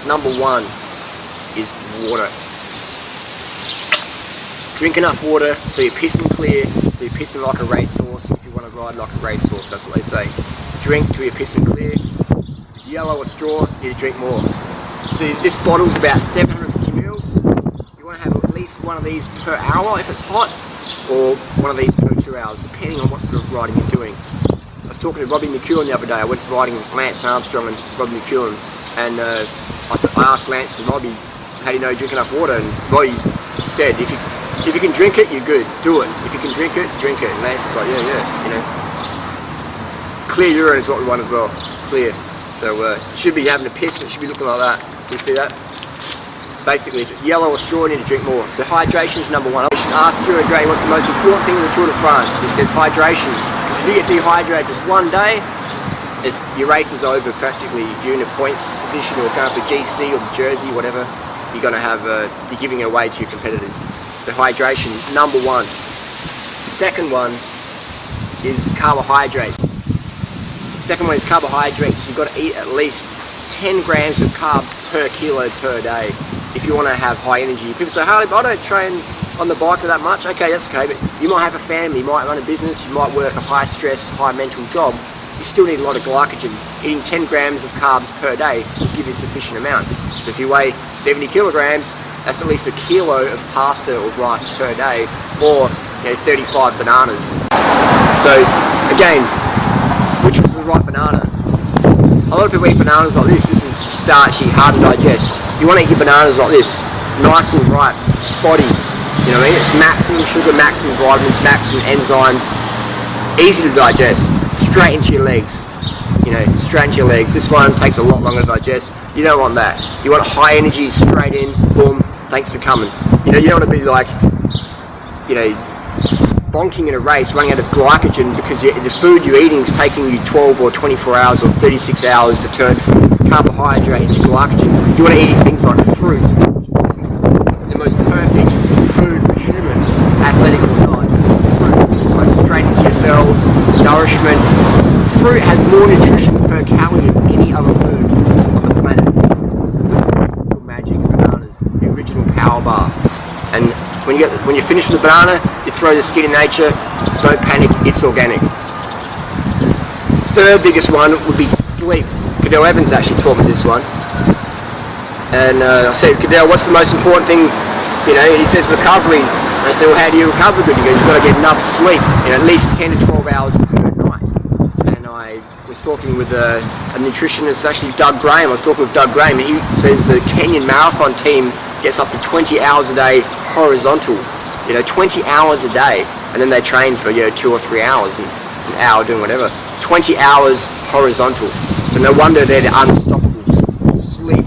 number one is water. Drink enough water so you're pissing clear, so you're pissing like a racehorse. If you want to ride like a racehorse, that's what they say. Drink till you're pissing clear. If it's yellow or straw, you need to drink more. So this bottle's about 750 mils. You want to have at least one of these per hour if it's hot, or one of these per 2 hours, depending on what sort of riding you're doing. I was talking to Robbie McEwen the other day. I went riding with Lance Armstrong and Robbie McEwen, and I asked Lance and Robbie, how do you know you drink enough water? And Robbie said, if you can drink it, you're good. Do it. If you can drink it, drink it. And Lance was like, yeah, you know. Clear urine is what we want as well. Clear. So it should be having a piss, and it should be looking like that. You see that? Basically, if it's yellow or straw, you need to drink more. So hydration is number one. I asked Durianrider what's the most important thing in the Tour de France. He says hydration. Because if you get dehydrated just one day, your race is over practically. If you're in a points position or going for GC or the Jersey, whatever, you're going to have you're giving it away to your competitors. So hydration, number one. Second one is carbohydrates. Second one is carbohydrates. You've got to eat at least 10 grams of carbs per kilo per day if you want to have high energy. People say, Harley, I don't train on the bike that much. Okay, that's okay, but you might have a family, you might run a business, you might work a high stress, high mental job. You still need a lot of glycogen. Eating 10 grams of carbs per day will give you sufficient amounts. So if you weigh 70 kilograms, that's at least a kilo of pasta or rice per day, or 35 bananas. So again, which was the right banana? A lot of people eat bananas like this. This is starchy, hard to digest. You want to eat your bananas like this, nice and ripe, spotty. You know what I mean? It's maximum sugar, maximum vitamins, maximum enzymes, easy to digest, straight into your legs. Straight into your legs. This one takes a lot longer to digest. You don't want that. You want high energy, straight in, boom, thanks for coming. You don't want to be like, bonking in a race, running out of glycogen because the food you're eating is taking you 12 or 24 hours or 36 hours to turn from carbohydrate into glycogen. You want to eat things like fruit, the most perfect food for humans, athletic or not. Fruit is just like straight into your cells, nourishment. Fruit has more nutrition per calorie than any other food on the planet. So it's good magic. Bananas, the original power bar. And when you finish with the banana, you throw the skin in nature. Don't panic, it's organic. Third biggest one would be sleep. Cadell Evans actually taught me this one. And I said, Cadell, what's the most important thing? He says recovery. And I said, well, how do you recover good? He goes, you've got to get enough sleep, at least 10 to 12 hours per night. And I was talking with a nutritionist, actually Doug Graham. I was talking with Doug Graham, and he says the Kenyan marathon team gets up to 20 hours a day horizontal, 20 hours a day, and then they train for 2 or 3 hours and an hour doing whatever. 20 hours horizontal. So no wonder they're the unstoppables. Sleep.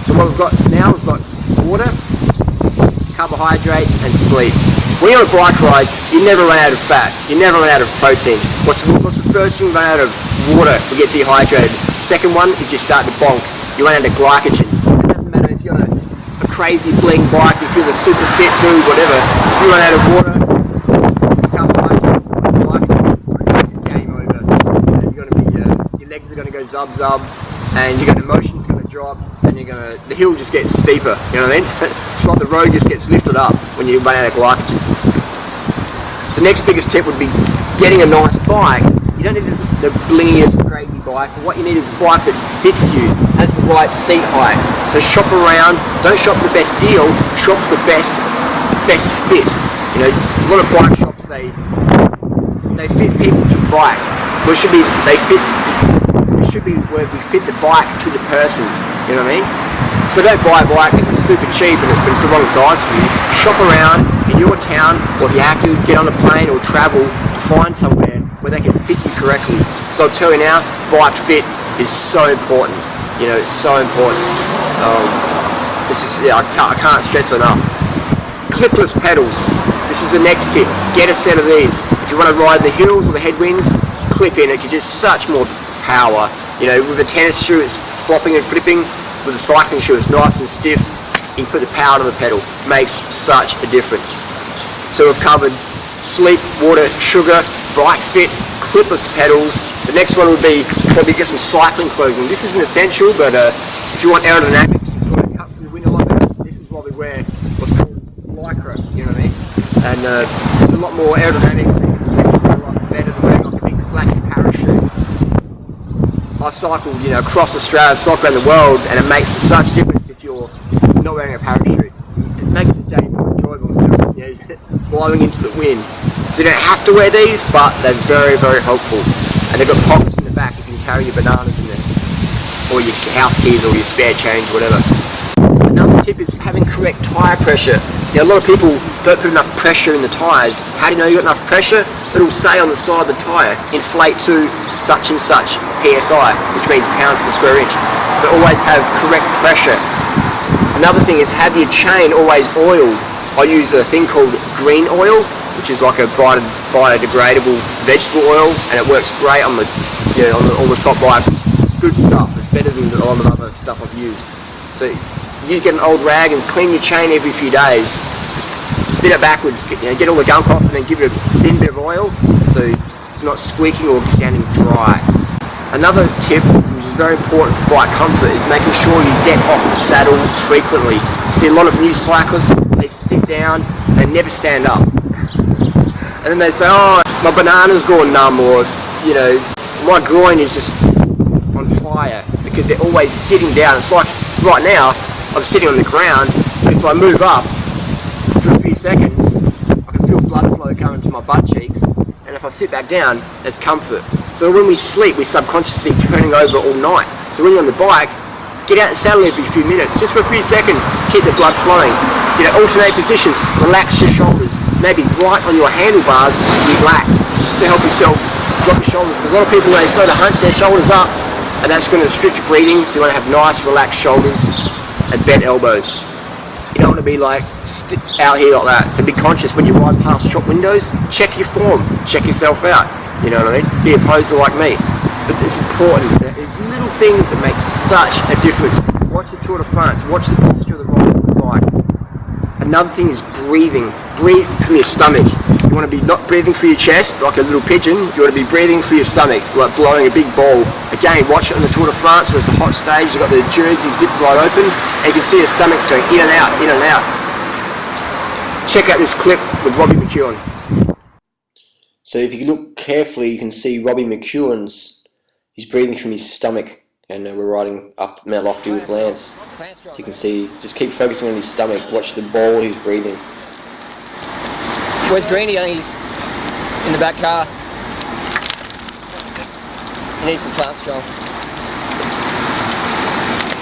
So what we've got now, we've got water, carbohydrates, and sleep. When you're on a bike ride, you never run out of fat. You never run out of protein. What's the first thing we run out of? Water. We get dehydrated. Second one is you start to bonk. You run out of glycogen. It doesn't matter if you're on a crazy bling bike, if you're the super fit dude, whatever. If you run out of water, carbohydrates, glycogen, it's game over. Your legs are going to go zub zub, and your emotion's going to drop, and the hill just gets steeper. You know what I mean? It's like the road just gets lifted up when you run out of glycogen. So next biggest tip would be getting a nice bike. You don't need the blingiest crazy bike. What you need is a bike that fits you, has the right seat height. So shop around, don't shop for the best deal, shop for the best fit. A lot of bike shops, they fit people to the bike. Well, it should be where we fit the bike to the person. You know what I mean? So don't buy a bike because it's super cheap but it's the wrong size for you. Shop around in your town, or if you have to, get on a plane or travel to find somewhere where they can fit you correctly. So I'll tell you now, bike fit is so important. It's so important. I can't stress enough. Clipless pedals. This is the next tip. Get a set of these. If you want to ride the hills or the headwinds, clip in. It gives you such more power. With a tennis shoe, it's flopping and flipping. With a cycling shoe, it's nice and stiff. You can put the power on the pedal. It makes such a difference. So we've covered sleep, water, sugar, bike fit, clipless pedals. The next one would be probably get some cycling clothing. This isn't essential, but if you want aerodynamics, if you want to cut through the wind a lot better, this is why we wear what's called lycra, you know what I mean? And it's a lot more aerodynamic, so you can sleep through a lot better than wearing like a big flappy parachute. I cycle, you know, across Australia, cycle around the world, and it makes such difference if you're not wearing a parachute. It makes the day more enjoyable instead of, you know, blowing into the wind. So you don't have to wear these, but they're very, very helpful. And they've got pockets in the back if you can carry your bananas in there, or your house keys, or your spare change, whatever. Another tip is having correct tyre pressure. You know, a lot of people don't put enough pressure in the tyres. How do you know you've got enough pressure? It'll say on the side of the tyre, inflate to such and such PSI, which means pounds per square inch. So always have correct pressure. Another thing is have your chain always oiled. I use a thing called green oil, which is like a biodegradable vegetable oil, and it works great on the, you know, on all the top bikes. It's good stuff. It's better than a lot of other stuff I've used. So you get an old rag and clean your chain every few days. Just spin it backwards, get all the gunk off, and then give it a thin bit of oil so it's not squeaking or sounding dry. Another tip, which is very important for bike comfort, is making sure you get off the saddle frequently. You see a lot of new cyclists, they sit down, they never stand up. And then they say, oh, my banana's gone numb, or, you know, my groin is just on fire, because they're always sitting down. It's like, right now, I'm sitting on the ground, but if I move up for a few seconds, I can feel blood flow coming to my butt cheeks, and if I sit back down, there's comfort. So when we sleep, we're subconsciously turning over all night. So when you're on the bike, get out and saddle every few minutes, just for a few seconds, keep the blood flowing. You know, alternate positions, relax your shoulders, maybe right on your handlebars, relax, just to help yourself drop your shoulders, because a lot of people, they sort of hunch their shoulders up, and that's going to restrict your breathing, so you want to have nice, relaxed shoulders and bent elbows. You don't want to be like out here like that, so be conscious when you ride past shop windows, check your form, check yourself out, you know what I mean? Be a poser like me. But it's important, it's little things that make such a difference. Watch the Tour de France, watch the posture of the riders of the bike. Another thing is breathing. Breathe from your stomach. You want to be not breathing through your chest like a little pigeon, you want to be breathing through your stomach, like blowing a big ball. Again, watch it on the Tour de France where it's a hot stage, you've got the jersey zipped right open, and you can see your stomach going in and out, in and out. Check out this clip with Robbie McEwen. So if you look carefully, you can see Robbie McEwen's, he's breathing from his stomach, and we're riding up Mount Lofty with Lance. So you can see, just keep focusing on his stomach, watch the ball he's breathing. Where's Greenie? I think he's in the back car. He needs some plant strong.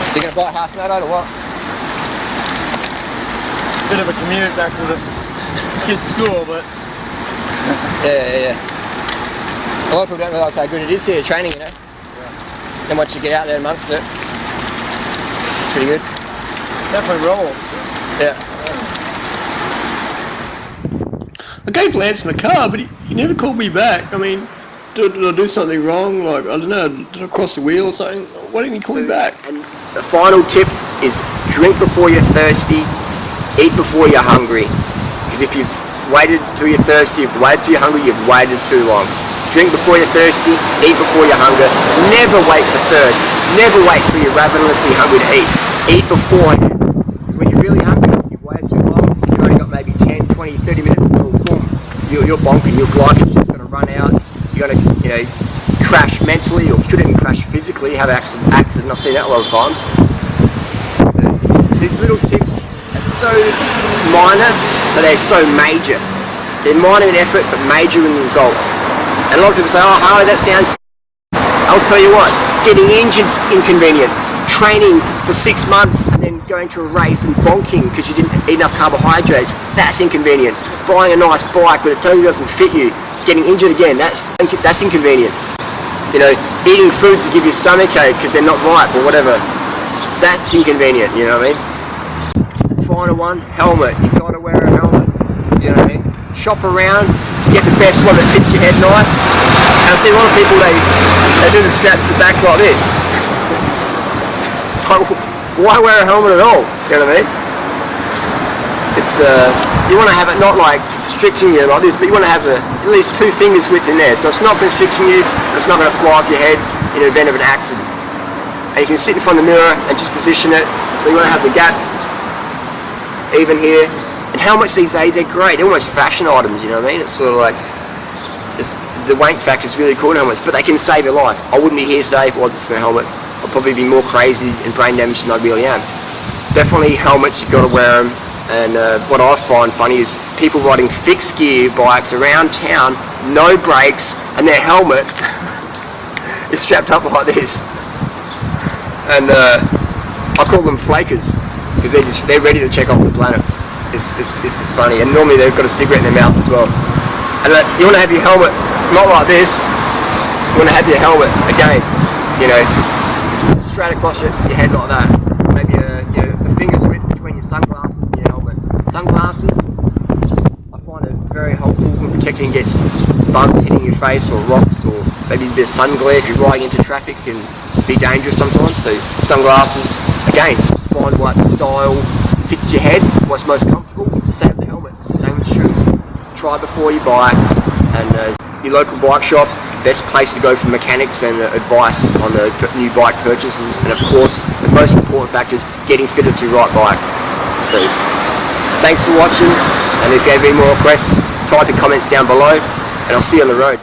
Is he going to bite Hasnat or what? Bit of a commute back to the kids' school, but... Yeah. A lot of people don't realise how good it is here, training, you know? Yeah. And once you get out there amongst it, it's pretty good. Definitely rolls. Yeah. I gave Lance my car, but he never called me back. I mean, did I do something wrong? Like, I don't know, did I cross the wheel or something? Why didn't he call me back? And the final tip is drink before you're thirsty, eat before you're hungry. Because if you've waited till you're thirsty, you've waited till you're hungry, you've waited too long. Drink before you're thirsty, eat before you're hungry. Never wait for thirst. Never wait till you're ravenously hungry to eat. Eat beforehand. When you're really hungry, you've waited too long, you've only got maybe 10, 20, 30 minutes until boom, you're bonking, your glycogen's going to run out. You're going to, you know, crash mentally, or shouldn't even crash physically, have an accident. I've seen that a lot of times. So these little tips are so minor, but they're so major. They're minor in effort, but major in results. And a lot of people say, oh Harley, that sounds... I'll tell you what, getting injured's inconvenient. Training for 6 months and then going to a race and bonking because you didn't eat enough carbohydrates, that's inconvenient. Buying a nice bike but it totally doesn't fit you, getting injured again, that's inconvenient. You know, eating foods that give you a stomachache because they're not ripe or whatever, that's inconvenient, you know what I mean? Final one, helmet. You gotta wear a helmet, you know what I mean? Shop around, get the best one that fits your head nice. And I see a lot of people, they do the straps to the back like this. So why wear a helmet at all? You know what I mean? it's you want to have it not like constricting you like this, but you want to have at least 2 fingers width in there, so it's not constricting you, but it's not going to fly off your head in the event of an accident. And you can sit in front of the mirror and just position it, so you want to have the gaps even here. And helmets these days, they're great, they're almost fashion items, you know what I mean? It's sort of like, the wank factor is really cool in helmets, but they can save your life. I wouldn't be here today if it wasn't for my helmet. I'd probably be more crazy and brain damaged than I really am. Definitely helmets, you've got to wear them. And what I find funny is people riding fixed gear bikes around town, no brakes, and their helmet is strapped up like this. And I call them flakers, because they're ready to check off the planet. It's just funny. And normally they've got a cigarette in their mouth as well. And you want to have your helmet not like this. You want to have your helmet again, you know, straight across your head like that. Maybe a finger's width between your sunglasses and your helmet. Sunglasses, I find it very helpful when protecting against bugs hitting your face or rocks, or maybe a bit of sun glare if you're riding into traffic can be dangerous sometimes. So sunglasses, again, find what style fits your head, what's most comfortable. Same with the helmet. It's the same with shoes. Try before you buy, and your local bike shop, best place to go for mechanics and advice on the new bike purchases, and of course the most important factor is getting fitted to your right bike. So thanks for watching, and if you have any more requests, type in comments down below, and I'll see you on the road.